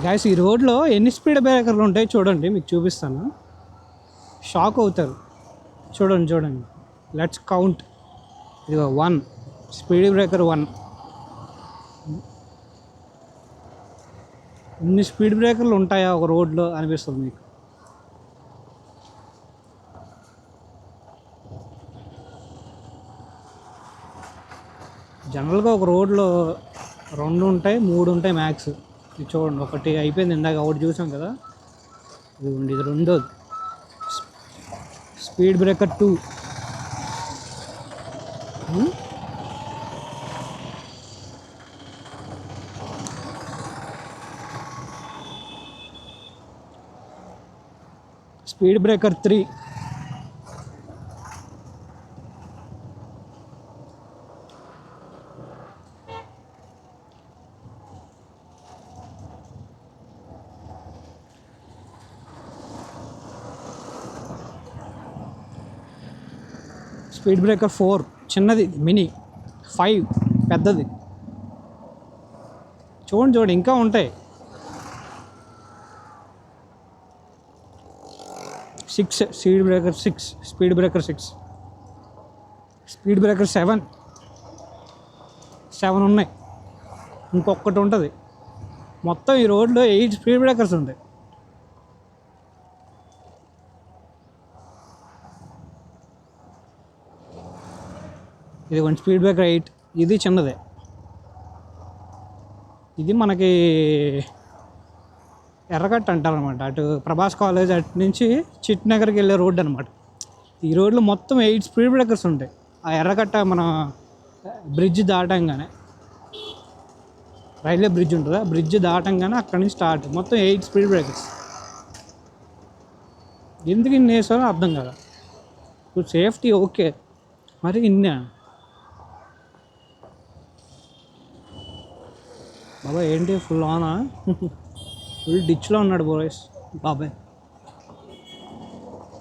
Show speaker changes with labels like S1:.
S1: Guys ఈ రోడ్లో ఎన్ని స్పీడ్ బ్రేకర్లు ఉంటాయి చూడండి, మీకు చూపిస్తాను, షాక్ అవుతారు. చూడండి చూడండి, లెట్స్ కౌంట్. ఇది 1 స్పీడ్ బ్రేకర్ 1. ఇన్ని స్పీడ్ బ్రేకర్లు ఉంటాయా ఒక రోడ్లో అనిపిస్తుంది మీకు. జనరల్గా ఒక రోడ్లో 2 ఉంటాయి, 3 ఉంటాయి మ్యాక్స్. ఇది చూడండి, ఒకటి అయిపోయింది, ఇందాక ఒకటి చూసాం కదా, ఇది రెండోది speed breaker 2. Speed breaker 3. Speed breaker 4 చిన్నది, మినీ. 5 పెద్దది. చూడండి ఇంకా ఉంటాయి. 6 speed breaker 6. Speed breaker 6. Speed breaker 7 ఉన్నాయి, ఇంకొకటి ఉంటుంది. మొత్తం ఈ రోడ్లో 8 స్పీడ్ బ్రేకర్స్ ఉంటాయి. ఇది 1 స్పీడ్ బ్రేకర్ 8. ఇది చిన్నదే. ఇది మనకి ఎర్రగట్ట అంటారనమాట, అటు ప్రభాస్ కాలేజ్ అటు నుంచి చిట్నగర్కి వెళ్ళే రోడ్డు అనమాట. ఈ రోడ్లో మొత్తం 8 స్పీడ్ బ్రేకర్స్ ఉంటాయి. ఆ ఎర్రగట్ట మన బ్రిడ్జ్ దాటంగానే, రైల్వే బ్రిడ్జ్ ఉంటుంది, ఆ బ్రిడ్జ్ దాటంగానే అక్కడి నుంచి స్టార్ట్, మొత్తం 8 స్పీడ్ బ్రేకర్స్. ఎందుకు ఇన్ని వేసారో అర్థం కదా. ఇప్పుడు సేఫ్టీ ఓకే, మరి ఇన్నా బాబాయ్ ఏంటి ఫుల్ ఆనా, ఫుల్ డిచ్లో ఉన్నాడు బాయ్స్ బాబాయ్.